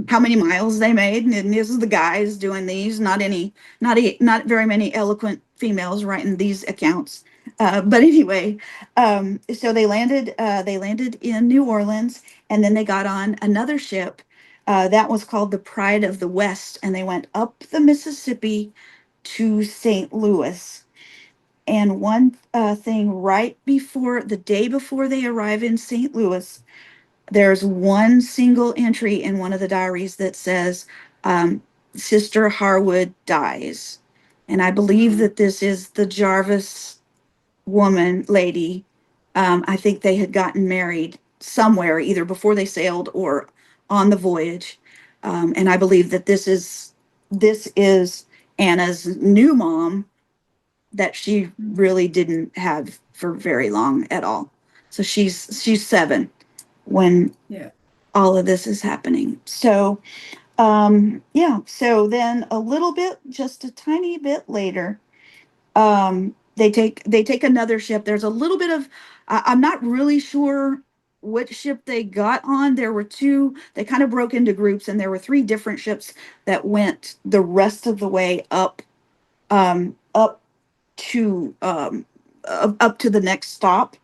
how many miles they made, and this is the guys doing these. Not very many eloquent females writing these accounts. But anyway, so they landed. They landed in New Orleans, and then they got on another ship that was called the Pride of the West, and they went up the Mississippi to St. Louis. And one thing, right before the day before they arrive in St. Louis, there's one single entry in one of the diaries that says, Sister Harwood dies. And I believe that this is the Jarvis lady. I think they had gotten married somewhere, either before they sailed or on the voyage. And I believe that this is Anna's new mom that she really didn't have for very long at all. So she's 7 when Yeah. all of this is happening. So yeah, so then a little bit, just a tiny bit later, they take another ship. There's a little bit of I'm not really sure which ship they got on. There were two. They kind of broke into groups, and there were 3 different ships that went the rest of the way up to up to the next stop.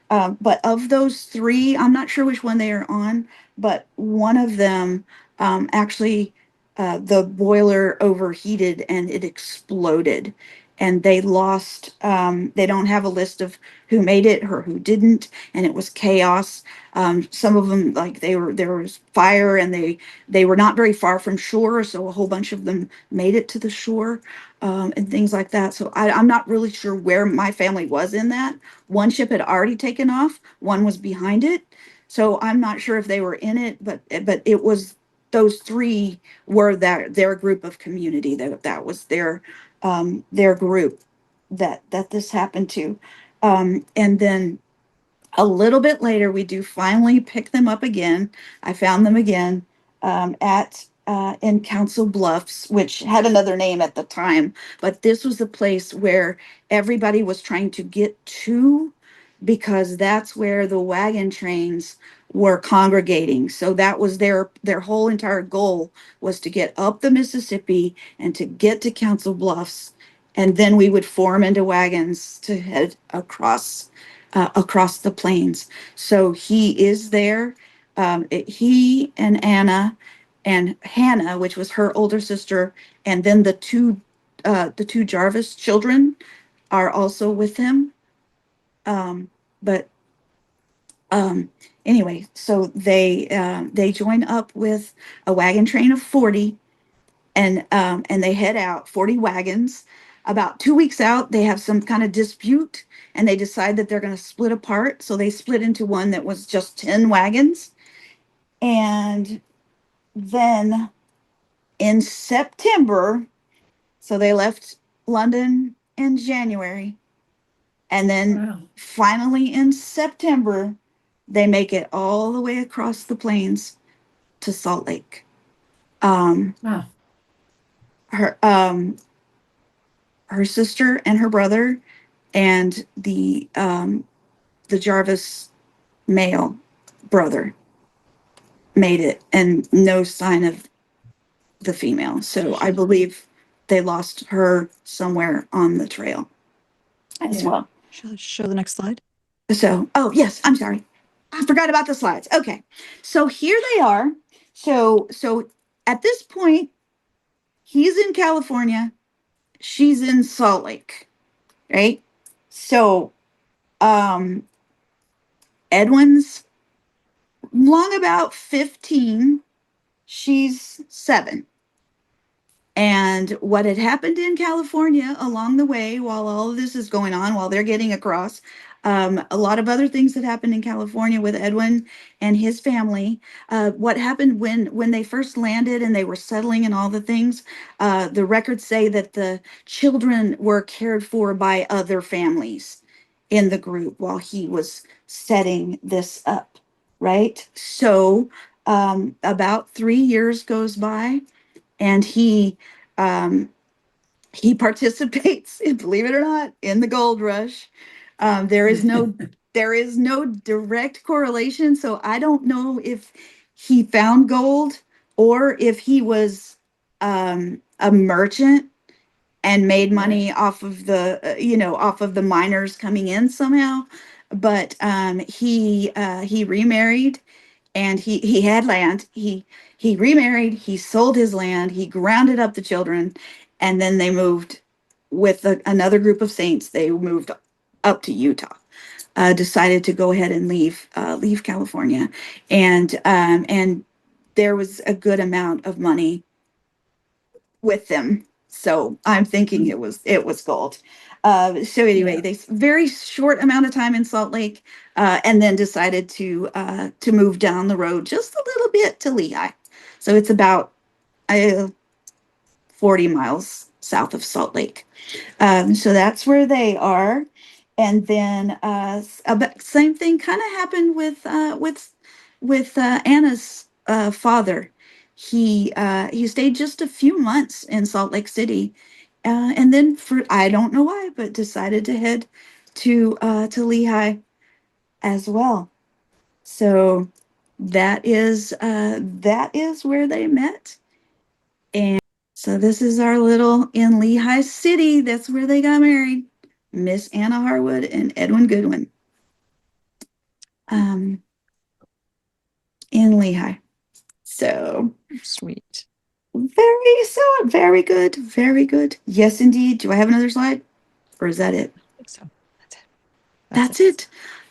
But of those 3, I'm not sure which one they are on, but one of them actually, the boiler overheated and it exploded. And they lost, they don't have a list of who made it or who didn't. And it was chaos. Some of them, like there was fire, and they were not very far from shore. So a whole bunch of them made it to the shore, and things like that. So I'm not really sure where my family was in that. One ship had already taken off, one was behind it. So I'm not sure if they were in it, but it was those 3 were their group of community. That was their group that this happened to. And then a little bit later, we do finally pick them up again. I found them again at in Council Bluffs, which had another name at the time, but this was the place where everybody was trying to get to, because that's where the wagon trains were congregating. So that was their whole entire goal, was to get up the Mississippi and to get to Council Bluffs, and then we would form into wagons to head across the plains. So he is there. He and Anna and Hannah, which was her older sister, and then the two Jarvis children are also with him. But anyway, so they join up with a wagon train of 40, and they head out 40 wagons. About 2 weeks out, they have some kind of dispute, and they decide that they're going to split apart. So they split into one that was just 10 wagons. And then in September, so they left London in January, and then Wow. finally in September, they make it all the way across the plains to Salt Lake. Wow. Her sister and her brother and the Jarvis male brother made it, and no sign of the female. So I believe they lost her somewhere on the trail as Yeah. well. Show the next slide. So, oh yes, I'm sorry. I forgot about the slides. Okay. So here they are. So at this point, he's in California, she's in Salt Lake, right? So Edwin's long about 15, she's 7. And what had happened in California along the way, while all of this is going on, while they're getting across, A lot of other things that happened in California with Edwin and his family. What happened when they first landed and they were settling and all the things, the records say that the children were cared for by other families in the group while he was setting this up, right? So about 3 years goes by, and he participates, believe it or not, in the gold rush. There is no direct correlation, so I don't know if he found gold or if he was a merchant and made money off of off of the miners coming in somehow. But he remarried, and he had land. He remarried, he sold his land, he grounded up the children, and then they moved with another group of saints. They moved up to Utah. Decided to go ahead and leave California, and there was a good amount of money with them. So I'm thinking it was gold. So anyway, Yeah. they very short amount of time in Salt Lake, and then decided to move down the road just a little bit to Lehigh. So it's about 40 miles south of Salt Lake. So that's where they are. And then same thing kind of happened with Anna's father. He stayed just a few months in Salt Lake City, and then for I don't know why, but decided to head to Lehigh as well. So that is where they met. And so this is our little in Lehigh City. That's where they got married. Miss Anna Harwood and Edwin Goodwin. In Lehigh. So Sweet. very good. Very good. Yes, indeed. Do I have another slide? Or is that it? I think so. That's it. That's it.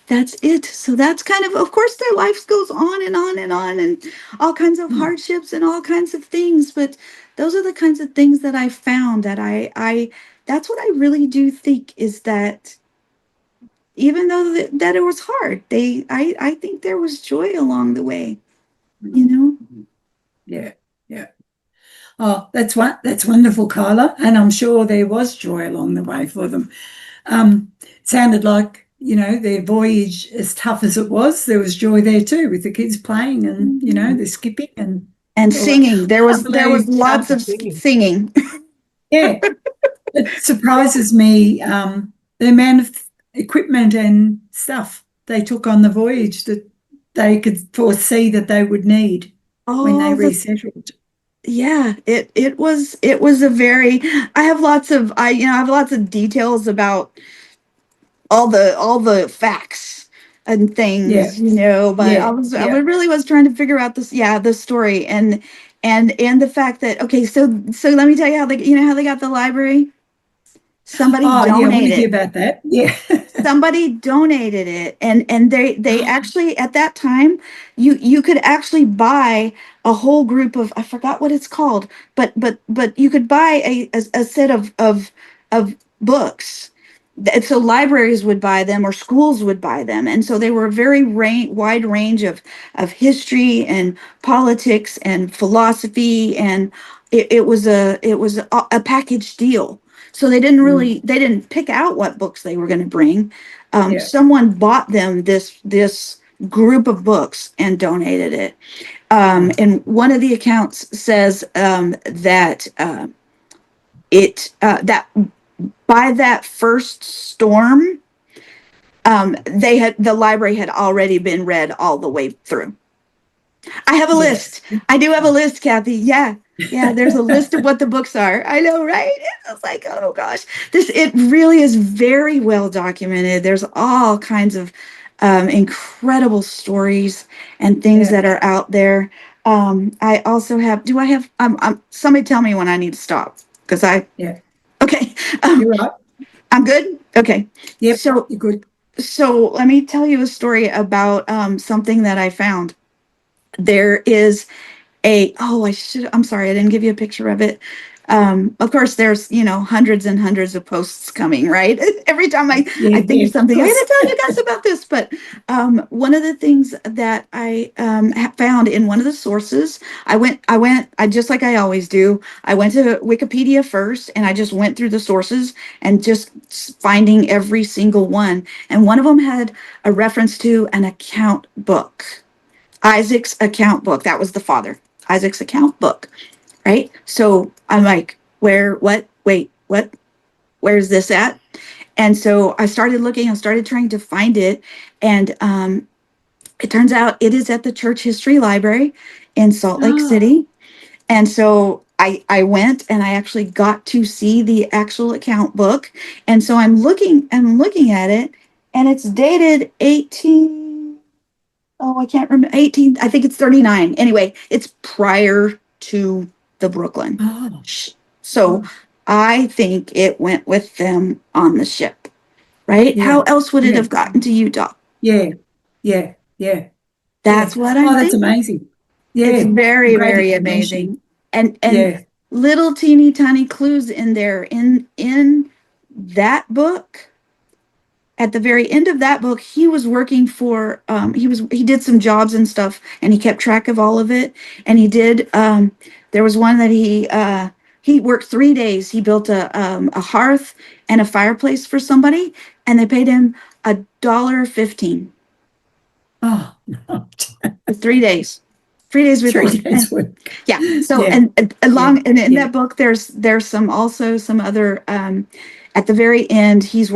That's it. So that's kind of course, their life goes on and on and on, and all kinds of hardships and all kinds of things. But those are the kinds of things that I found that I that's what I really do think is that even though that it was hard, I think there was joy along the way, you know? Yeah. Yeah. Oh, that's wonderful, Kyla. And I'm sure there was joy along the way for them. It sounded like, their voyage, as tough as it was, there was joy there too, with the kids playing and, the skipping and singing. There was lots of singing. singing. Yeah. It surprises me, the amount of equipment and stuff they took on the voyage that they could foresee that they would need when they resettled. Yeah, it was a very I have lots of details about all the facts and things, but I really was trying to figure out the story and the fact that so let me tell you how they got the library. Somebody I want to donated. hear about that. Yeah. Somebody donated it, and they actually at that time you could actually buy a whole group of, I forgot what it's called, but you could buy a set of books. So libraries would buy them or schools would buy them, and so they were a very wide range of history and politics and philosophy, and it was a package deal. So they didn't pick out what books they were going to bring. Someone bought them this group of books and donated it. And one of the accounts says that that by that first storm, the library had already been read all the way through. I have a list. I do have a list, Kathy. Yeah. There's a list of what the books are. I know, right? It's like, oh gosh, it really is very well documented. There's all kinds of incredible stories and things that are out there. I also have. Do I have? Somebody tell me when I need to stop, because Okay. You're right. I'm good. Okay. Yep. So You're good. So let me tell you a story about something that I found. There is I'm sorry, I didn't give you a picture of it. Of course, there's, hundreds and hundreds of posts coming, right? Every time I Yeah, think of something, I course. got to tell you guys about this. But one of the things that I found in one of the sources, I just like I always do. I went to Wikipedia first, and I just went through the sources and just finding every single one. And one of them had a reference to an account book, Isaac's account book. That was the father, Isaac's account book, right? So I'm like, wait, what? Where's this at? And so I started looking, I started trying to find it. And it turns out it is at the church history library in Salt Lake City. And so I went and I actually got to see the actual account book. And so I'm looking at it, and it's dated 18, oh, I can't remember, 18, I think it's 39. Anyway, it's prior to the Brooklyn. Oh, So I think it went with them on the ship, right? Yeah, How else would it yeah. have gotten to Utah? yeah, yeah, yeah. That's what Oh, I'm that's thinking. amazing. Yeah, It's very, great very information. amazing. And Yeah. little teeny tiny clues in there in that book. At the very end of that book, he was working for he did some jobs and stuff, and he kept track of all of it. And he did there was one that he worked 3 days. He built a hearth and a fireplace for somebody, and they paid him $1.15 Oh, for 3 days. 3 days with 3 days work. yeah. So Yeah, and along and in yeah. that book, there's some other at the very end, he's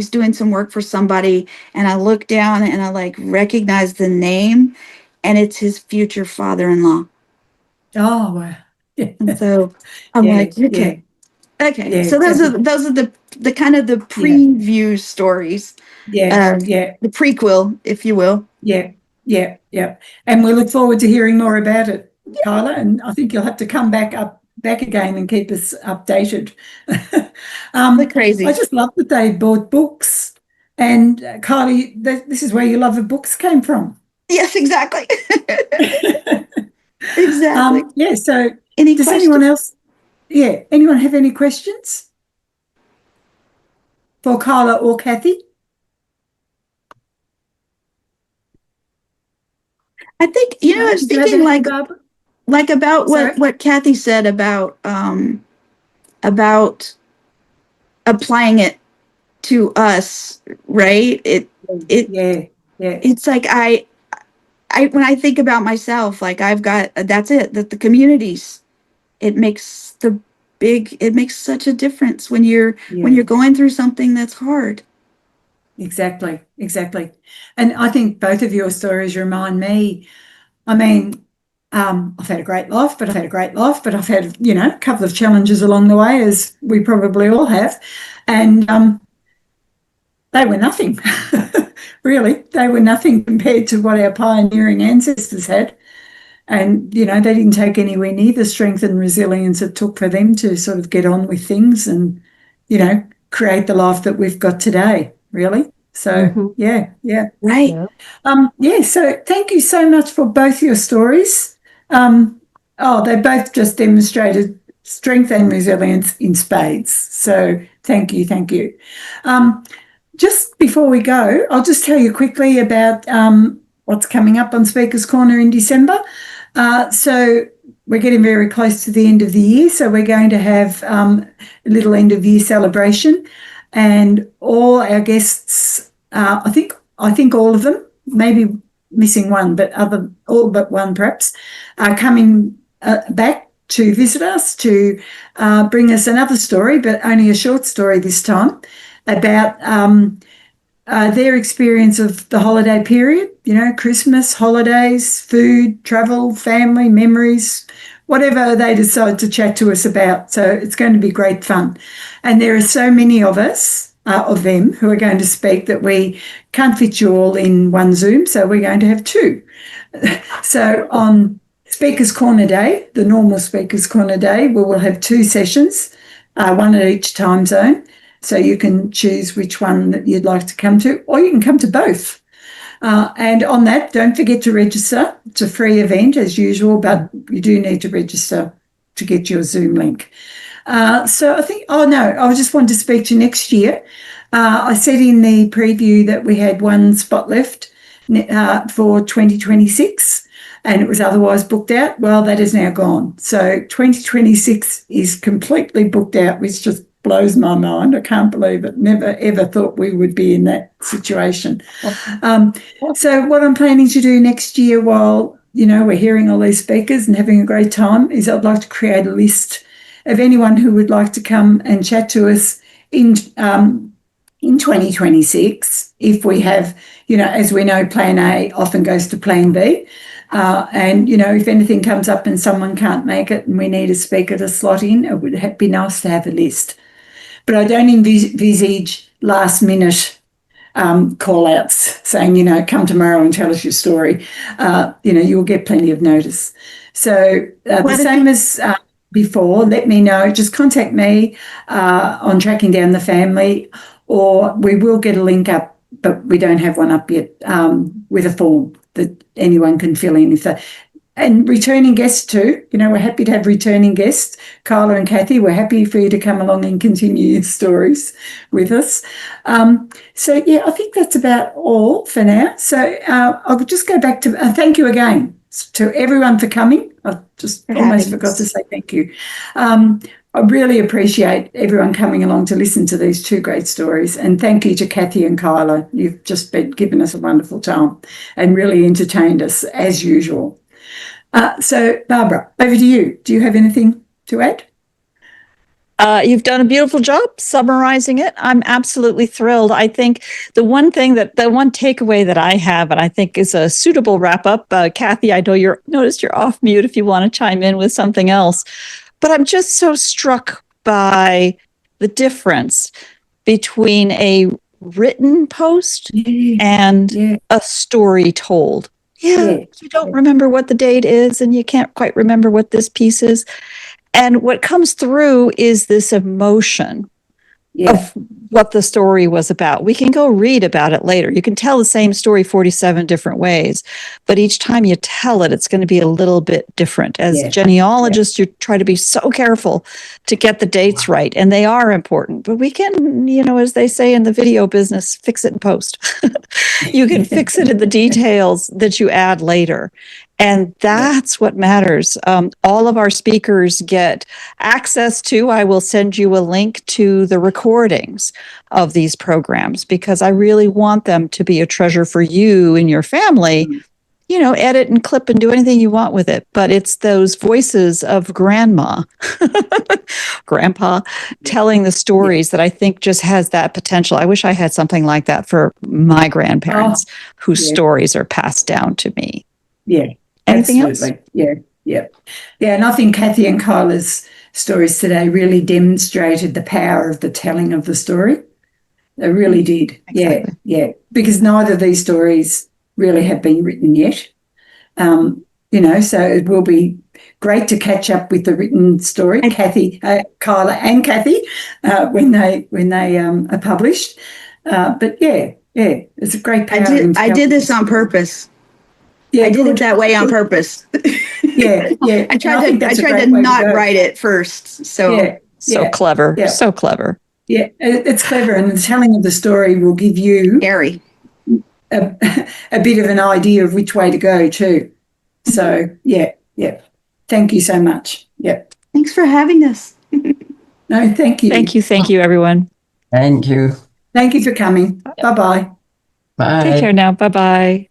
doing some work for somebody, and I look down and I like recognize the name, and it's his future father-in-law. Oh, wow. Yeah, And so I'm yeah, like, yeah, okay. yeah, So those are the kind of the yeah, preview stories, yeah, yeah, the prequel, if you will. yeah, yeah, yeah. And we look forward to hearing more about it, Kyla. And I think you'll have to come back again and keep us updated. The I crazies. just love that they bought books. And Kylie, this is where your love of books came from. Yes, exactly. Exactly. Yeah, so Any does questions? anyone have any questions for Kyla or Kathy? I think, I was Did you have thinking anything, Barbara? like about Sorry? what Kathy said about applying it to us, right? Yeah, yeah, It's like I when I think about myself, like I've got that's it, that the communities, it makes it makes such a difference when you're yeah. going through something that's hard. Exactly, exactly. And I think both of your stories remind me, I mean, I've had a great life, but I've had, a couple of challenges along the way, as we probably all have. And they were nothing, really. They were nothing compared to what our pioneering ancestors had. And, they didn't take anywhere near the strength and resilience it took for them to sort of get on with things and, create the life that we've got today, really. So, Mhm. yeah, yeah. Right. Yeah. So thank you so much for both your stories. They both just demonstrated strength and resilience in spades. So thank you, thank you. Just before we go, I'll just tell you quickly about what's coming up on Speaker's Corner in December. So we're getting very close to the end of the year, so we're going to have a little end of year celebration, and all our guests, I think all of them, maybe missing one, but all but one perhaps, are coming back to visit us to bring us another story, but only a short story this time, about their experience of the holiday period, Christmas, holidays, food, travel, family, memories, whatever they decide to chat to us about. So it's going to be great fun. And there are so many of us, of them, who are going to speak that we can't fit you all in one Zoom. So we're going to have two. So on Speaker's Corner Day, the normal Speaker's Corner Day, we will have two sessions, one at each time zone. So you can choose which one that you'd like to come to, or you can come to both. And on that, don't forget to register. It's a free event as usual, but you do need to register to get your Zoom link. So I think, oh no, I just wanted to speak to next year. I said in the preview that we had one spot left for 2026 and it was otherwise booked out. Well, that is now gone. So 2026 is completely booked out, which just blows my mind. I can't believe it. Never ever thought we would be in that situation. So what I'm planning to do next year while, we're hearing all these speakers and having a great time is I'd like to create a list of anyone who would like to come and chat to us in 2026. If we have, as we know, plan A often goes to plan B. And, if anything comes up and someone can't make it and we need a speaker to slot in, it would be nice to have a list. But I don't envisage last minute call outs saying, come tomorrow and tell us your story. You'll get plenty of notice. So the same as before, let me know. Just contact me on tracking down the family, or we will get a link up, but we don't have one up yet with a form that anyone can fill in if they. And returning guests too. We're happy to have returning guests. Kyla and Kathy, we're happy for you to come along and continue your stories with us. So, I think that's about all for now. So I'll just go back to thank you again to everyone for coming. I just almost forgot to say thank you. I really appreciate everyone coming along to listen to these two great stories. And thank you to Kathy and Kyla. You've just given us a wonderful time and really entertained us as usual. So, Barbara, over to you. Do you have anything to add? You've done a beautiful job summarizing it. I'm absolutely thrilled. I think the one takeaway that I have, and I think is a suitable wrap up, Kathy, I know noticed you're off mute if you want to chime in with something else, but I'm just so struck by the difference between a written post and a story told. You don't remember what the date is and you can't quite remember what this piece is. And what comes through is this emotion of what the story was about. We can go read about it later. You can tell the same story 47 different ways, but each time you tell it, it's going to be a little bit different. As genealogists, you try to be so careful to get the dates right, and they are important. But we can, as they say in the video business, fix it in post. You can fix it in the details that you add later. And that's what matters. All of our speakers get access to, I will send you a link to the recordings of these programs because I really want them to be a treasure for you and your family. Edit and clip and do anything you want with it. But it's those voices of grandma, grandpa telling the stories that I think just has that potential. I wish I had something like that for my grandparents whose stories are passed down to me. Yeah. Anything Absolutely. else? Yeah. And I think Kathy and Kyla's stories today really demonstrated the power of the telling of the story. They really did. Exactly. Yeah. Because neither of these stories really have been written yet. So it will be great to catch up with the written story, Kyla and Kathy, when they are published. But it's a great power. I did this on purpose. I did it that way on purpose. I tried to not write it first. So clever. Yeah. So clever. Yeah, it's clever. And the telling of the story will give you a bit of an idea of which way to go too. So, Thank you so much. Yep. Thanks for having us. No, thank you. Thank you, everyone. Thank you. Thank you for coming. Bye-bye. Bye. Take care now. Bye-bye.